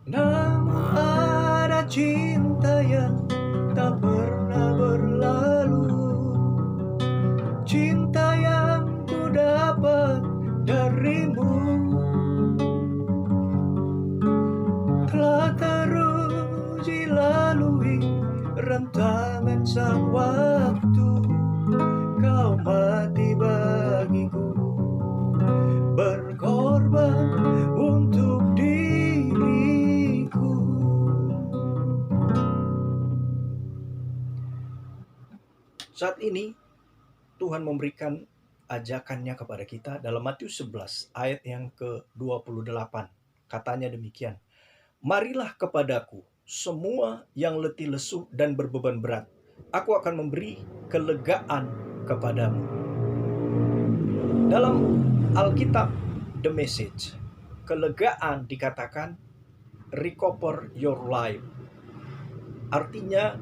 Namun ada cinta yang tak pernah berlalu, cinta yang ku dapat darimu, telah teruji lalui rentangan sang waktu. Kau mati bagiku, berkorban untuk diriku. Saat ini Tuhan memberikan ajakannya kepada kita dalam Matius 11 ayat yang ke-28. Katanya demikian, "Marilah kepadaku semua yang letih lesu dan berbeban berat, aku akan memberi kelegaan kepadamu." Dalam Alkitab The Message, kelegaan dikatakan recover your life. Artinya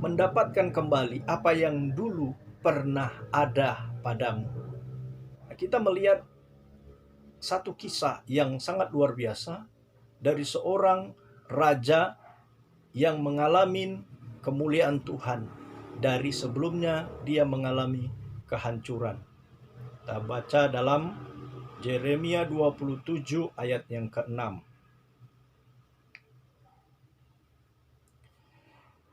mendapatkan kembali apa yang dulu pernah ada padamu. Kita melihat satu kisah yang sangat luar biasa dari seorang raja yang mengalami kemuliaan Tuhan dari sebelumnya dia mengalami kehancuran. Kita baca dalam Yeremia 27 ayat yang ke-6.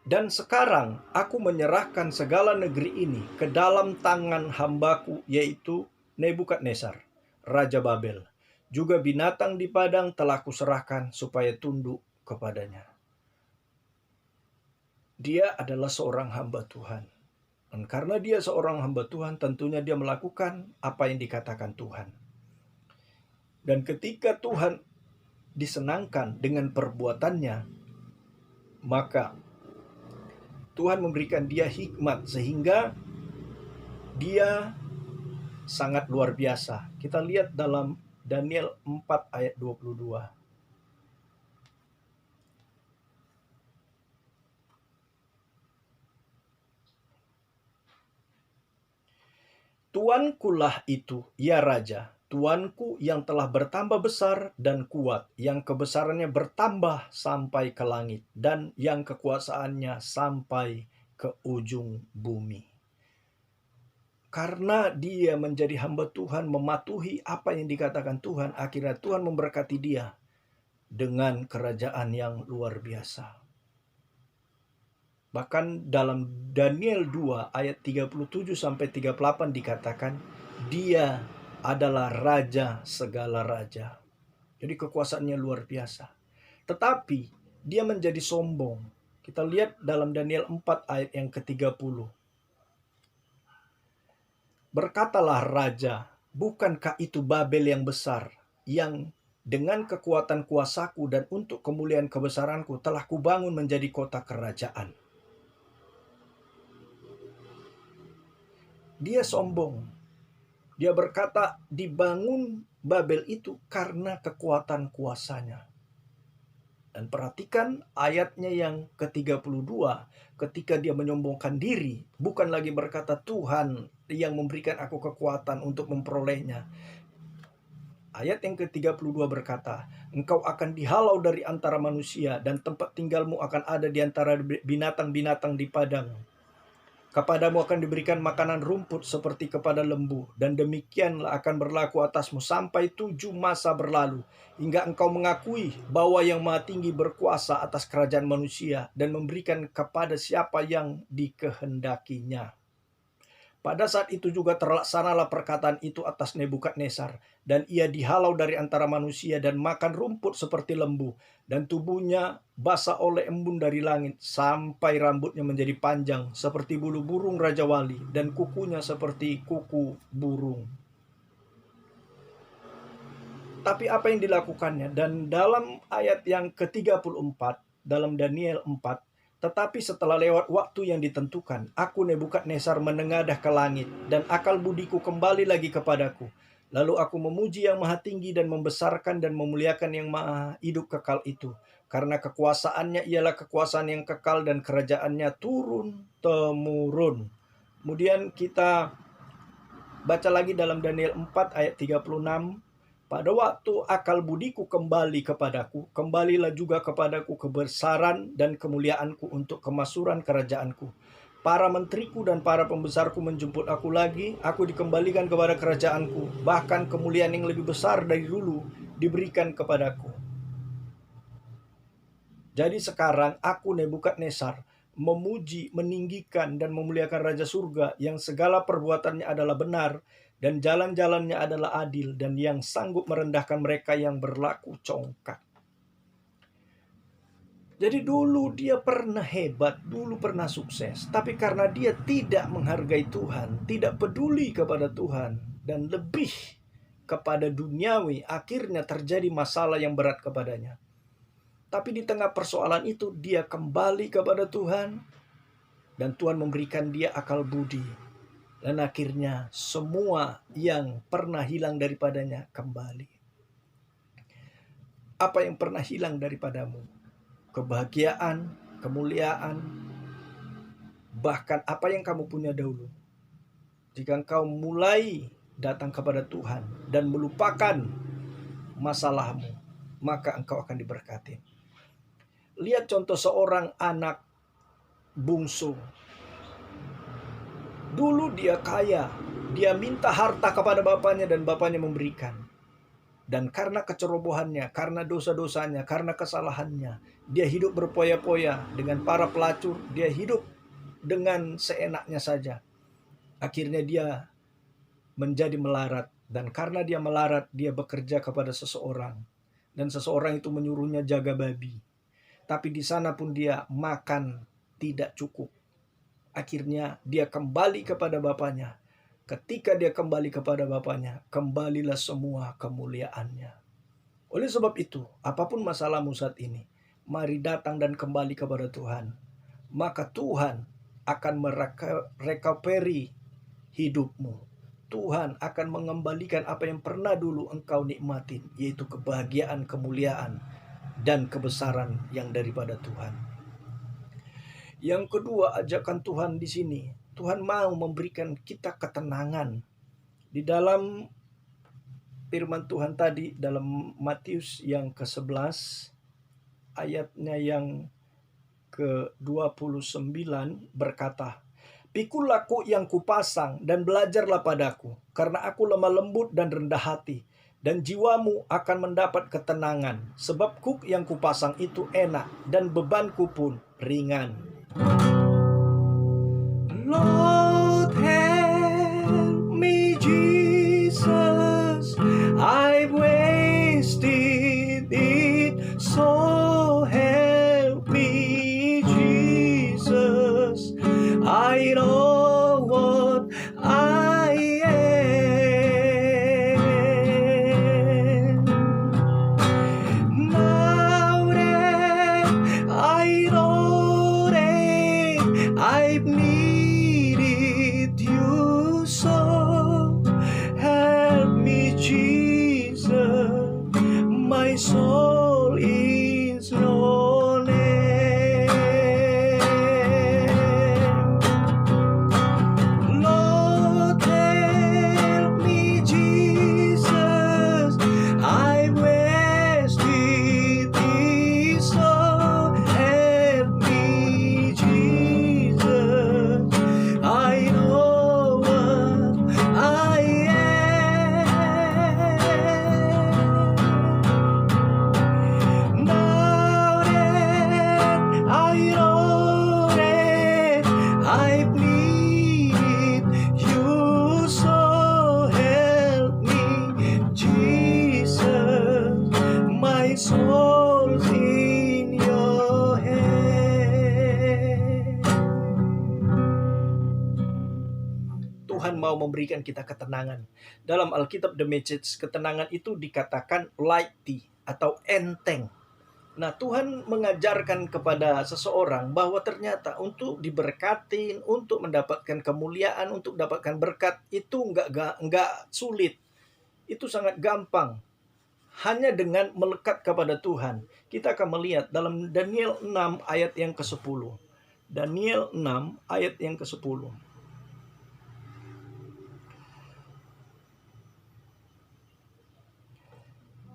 "Dan sekarang aku menyerahkan segala negeri ini ke dalam tangan hambaku, yaitu Nebukadnezar, Raja Babel. Juga binatang di padang telah kuserahkan supaya tunduk kepadanya." Dia adalah seorang hamba Tuhan. Dan karena dia seorang hamba Tuhan, tentunya dia melakukan apa yang dikatakan Tuhan. Dan ketika Tuhan disenangkan dengan perbuatannya, maka Tuhan memberikan dia hikmat sehingga dia sangat luar biasa. Kita lihat dalam Daniel 4 ayat 22. "Tuankulah itu, ya Raja, Tuanku yang telah bertambah besar dan kuat, yang kebesarannya bertambah sampai ke langit, dan yang kekuasaannya sampai ke ujung bumi." Karena dia menjadi hamba Tuhan, mematuhi apa yang dikatakan Tuhan, akhirnya Tuhan memberkati dia dengan kerajaan yang luar biasa. Bahkan dalam Daniel 2 ayat 37-38 dikatakan, dia adalah raja segala raja. Jadi kekuasaannya luar biasa. Tetapi dia menjadi sombong. Kita lihat dalam Daniel 4 ayat yang ke-30. "Berkatalah raja, bukankah itu Babel yang besar, yang dengan kekuatan kuasaku dan untuk kemuliaan kebesaranku telah kubangun menjadi kota kerajaan?" Dia sombong. Dia berkata dibangun Babel itu karena kekuatan kuasanya. Dan perhatikan ayatnya yang ke-32, ketika dia menyombongkan diri, bukan lagi berkata Tuhan yang memberikan aku kekuatan untuk memperolehnya. Ayat yang ke-32 berkata, "Engkau akan dihalau dari antara manusia dan tempat tinggalmu akan ada di antara binatang-binatang di padang. Kepadamu akan diberikan makanan rumput seperti kepada lembu, dan demikianlah akan berlaku atasmu sampai 7 masa berlalu, hingga engkau mengakui bahwa Yang Maha Tinggi berkuasa atas kerajaan manusia dan memberikan kepada siapa yang dikehendakinya." Pada saat itu juga terlaksanalah perkataan itu atas Nebukadnezar, dan ia dihalau dari antara manusia dan makan rumput seperti lembu, dan tubuhnya basah oleh embun dari langit, sampai rambutnya menjadi panjang seperti bulu burung Raja Wali, dan kukunya seperti kuku burung. Tapi apa yang dilakukannya? Dan dalam ayat yang ke-34, dalam Daniel 4, "Tetapi setelah lewat waktu yang ditentukan, aku Nebukadnezar menengadah ke langit, dan akal budiku kembali lagi kepadaku. Lalu aku memuji Yang Maha Tinggi dan membesarkan dan memuliakan Yang Maha Hidup kekal itu. Karena kekuasaannya ialah kekuasaan yang kekal dan kerajaannya turun-temurun." Kemudian kita baca lagi dalam Daniel 4 ayat 36. Pada waktu akal budiku kembali kepadaku, kembalilah juga kepadaku kebesaran dan kemuliaanku untuk kemaksuran kerajaanku. Para menteriku dan para pembesarku menjemput aku lagi, aku dikembalikan kepada kerajaanku, bahkan kemuliaan yang lebih besar dari dulu diberikan kepadaku. Jadi sekarang aku Nebukadnezar memuji, meninggikan, dan memuliakan Raja Surga yang segala perbuatannya adalah benar dan jalan-jalannya adalah adil dan yang sanggup merendahkan mereka yang berlaku congkak. Jadi dulu dia pernah hebat, dulu pernah sukses, tapi karena dia tidak menghargai Tuhan, tidak peduli kepada Tuhan, dan lebih kepada duniawi, akhirnya terjadi masalah yang berat kepadanya. Tapi di tengah persoalan itu dia kembali kepada Tuhan dan Tuhan memberikan dia akal budi. Dan akhirnya semua yang pernah hilang daripadanya kembali. Apa yang pernah hilang daripadamu? Kebahagiaan, kemuliaan, bahkan apa yang kamu punya dahulu. Jika engkau mulai datang kepada Tuhan dan melupakan masalahmu, maka engkau akan diberkati. Lihat contoh seorang anak bungsu. Dulu dia kaya, dia minta harta kepada bapaknya dan bapaknya memberikan. Dan karena kecerobohannya, karena dosa-dosanya, karena kesalahannya, dia hidup berpoya-poya dengan para pelacur, dia hidup dengan seenaknya saja. Akhirnya dia menjadi melarat, dan karena dia melarat, dia bekerja kepada seseorang. Dan seseorang itu menyuruhnya jaga babi. Tapi di sana pun dia makan tidak cukup. Akhirnya dia kembali kepada bapaknya. Ketika dia kembali kepada bapaknya, kembalilah semua kemuliaannya. Oleh sebab itu, apapun masalahmu saat ini, mari datang dan kembali kepada Tuhan. Maka Tuhan akan merecovery hidupmu. Tuhan akan mengembalikan apa yang pernah dulu engkau nikmatin, yaitu kebahagiaan, kemuliaan, dan kebesaran yang daripada Tuhan. Yang kedua, ajakan Tuhan di sini, Tuhan mau memberikan kita ketenangan. Di dalam firman Tuhan tadi, dalam Matius yang ke-11, ayatnya yang ke-29 berkata, "Pikul aku yang kupasang dan belajarlah padaku, karena aku lemah lembut dan rendah hati, dan jiwamu akan mendapat ketenangan, sebab kuk yang kupasang itu enak dan bebanku pun ringan." Lord, help me, Jesus, I've wasted it, so help me, Jesus, I know what I am. Now that I know that I've needed you, so help me, Jesus, my soul is your name. Lord, help me, Jesus, I wasted it, so help me, Jesus, I know what I am. Now that I know that I've needed you, so help me, Jesus, my soul's in your hand. Tuhan mau memberikan kita ketenangan. Dalam Alkitab The Message, ketenangan itu dikatakan lighty atau enteng. Nah, Tuhan mengajarkan kepada seseorang bahwa ternyata untuk diberkatin, untuk mendapatkan kemuliaan, untuk mendapatkan berkat itu enggak sulit. Itu sangat gampang. Hanya dengan melekat kepada Tuhan. Kita akan melihat dalam Daniel 6 ayat yang ke-10. Daniel 6 ayat yang ke-10.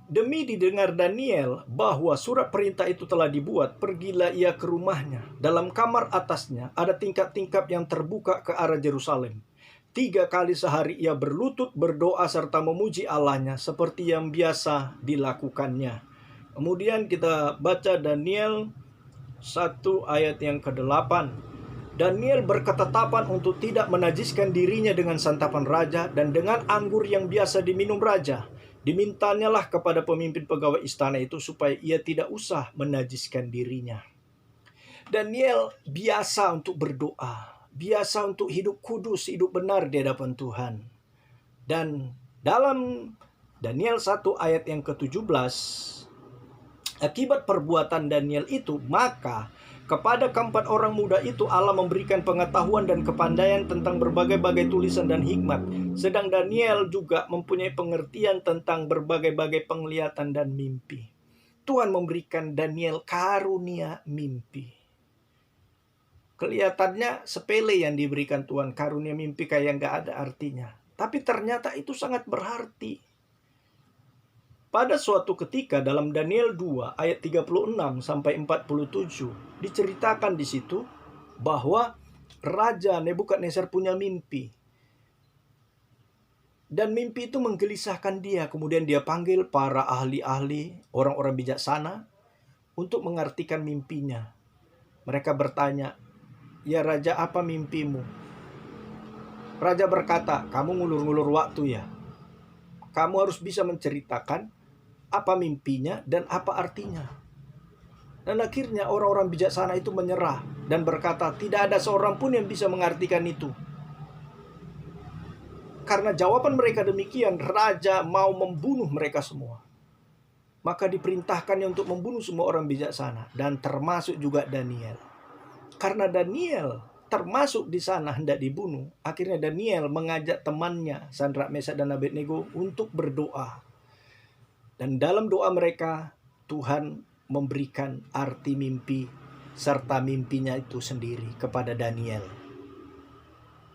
Demi didengar Daniel bahwa surat perintah itu telah dibuat, pergilah ia ke rumahnya. Dalam kamar atasnya ada tingkap-tingkap yang terbuka ke arah Yerusalem. 3 kali sehari ia berlutut, berdoa, serta memuji Allahnya seperti yang biasa dilakukannya. Kemudian kita baca Daniel 1 ayat yang ke-8. Daniel berketetapan untuk tidak menajiskan dirinya dengan santapan raja dan dengan anggur yang biasa diminum raja. Dimintanyalah kepada pemimpin pegawai istana itu supaya ia tidak usah menajiskan dirinya. Daniel biasa untuk berdoa, biasa untuk hidup kudus, hidup benar di hadapan Tuhan. Dan dalam Daniel 1 ayat yang ke-17, akibat perbuatan Daniel itu, maka kepada keempat orang muda itu Allah memberikan pengetahuan dan kepandaian tentang berbagai-bagai tulisan dan hikmat. Sedang Daniel juga mempunyai pengertian tentang berbagai-bagai penglihatan dan mimpi. Tuhan memberikan Daniel karunia mimpi. Kelihatannya sepele yang diberikan Tuhan, karunia mimpi kayak nggak ada artinya. Tapi ternyata itu sangat berarti. Pada suatu ketika dalam Daniel 2 ayat 36 sampai 47 diceritakan di situ bahwa Raja Nebukadnezar punya mimpi. Dan mimpi itu menggelisahkan dia. Kemudian dia panggil para ahli-ahli, orang-orang bijaksana untuk mengartikan mimpinya. Mereka bertanya, "Ya Raja, apa mimpimu?" Raja berkata, "Kamu ngulur-ngulur waktu ya. Kamu harus bisa menceritakan apa mimpinya dan apa artinya." Dan akhirnya orang-orang bijaksana itu menyerah dan berkata, "Tidak ada seorang pun yang bisa mengartikan itu." Karena jawaban mereka demikian, raja mau membunuh mereka semua. Maka diperintahkannya untuk membunuh semua orang bijaksana, dan termasuk juga Daniel. Karena Daniel termasuk di sana hendak dibunuh, akhirnya Daniel mengajak temannya Sadrak, Mesak, dan Abednego untuk berdoa. Dan dalam doa mereka, Tuhan memberikan arti mimpi serta mimpinya itu sendiri kepada Daniel.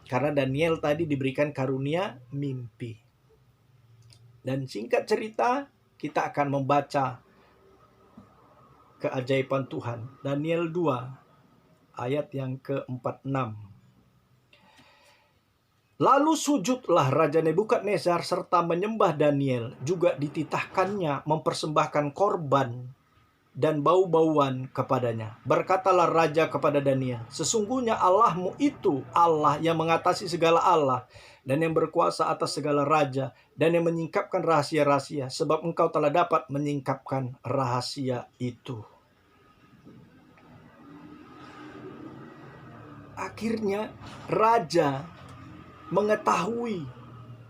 Karena Daniel tadi diberikan karunia mimpi. Dan singkat cerita, kita akan membaca keajaiban Tuhan. Daniel 2 ayat yang ke-46. Lalu sujudlah Raja Nebukadnezar serta menyembah Daniel. Juga dititahkannya mempersembahkan korban dan bau-bauan kepadanya. Berkatalah raja kepada Daniel, "Sesungguhnya Allahmu itu Allah yang mengatasi segala Allah dan yang berkuasa atas segala raja dan yang menyingkapkan rahasia-rahasia, sebab engkau telah dapat menyingkapkan rahasia itu." Akhirnya raja mengetahui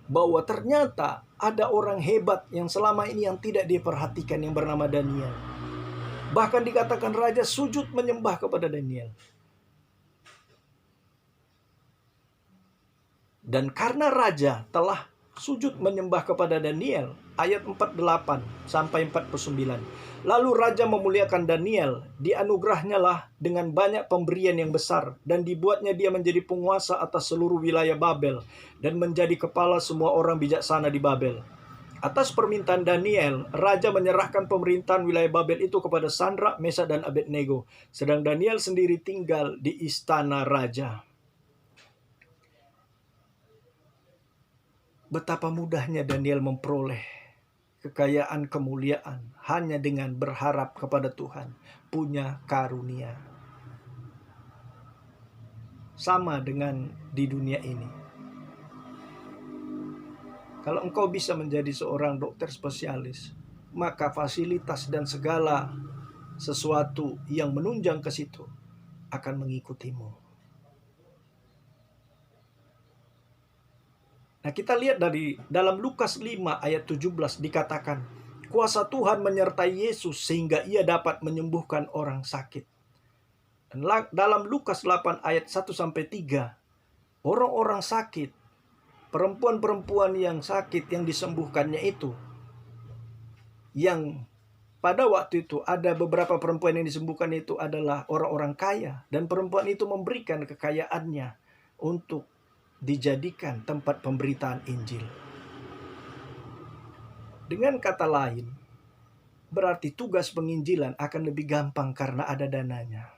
bahwa ternyata ada orang hebat yang selama ini yang tidak diperhatikan yang bernama Daniel. Bahkan dikatakan raja sujud menyembah kepada Daniel. Dan karena raja telah sujud menyembah kepada Daniel, ayat 48 sampai 49. Lalu raja memuliakan Daniel, dianugerahnya dengan banyak pemberian yang besar, dan dibuatnya dia menjadi penguasa atas seluruh wilayah Babel, dan menjadi kepala semua orang bijaksana di Babel. Atas permintaan Daniel, raja menyerahkan pemerintahan wilayah Babel itu kepada Sadrak, Mesak, dan Abednego. Sedang Daniel sendiri tinggal di istana raja. Betapa mudahnya Daniel memperoleh kekayaan, kemuliaan hanya dengan berharap kepada Tuhan, punya karunia. Sama dengan di dunia ini. Kalau engkau bisa menjadi seorang dokter spesialis, maka fasilitas dan segala sesuatu yang menunjang ke situ akan mengikutimu. Nah, kita lihat dari dalam Lukas 5 ayat 17 dikatakan, kuasa Tuhan menyertai Yesus sehingga ia dapat menyembuhkan orang sakit. Dan dalam Lukas 8 ayat 1-3, orang-orang sakit, perempuan-perempuan yang sakit yang disembuhkannya itu, yang pada waktu itu ada beberapa perempuan yang disembuhkan itu adalah orang-orang kaya, dan perempuan itu memberikan kekayaannya untuk dijadikan tempat pemberitaan Injil. Dengan kata lain, berarti tugas penginjilan akan lebih gampang karena ada dananya.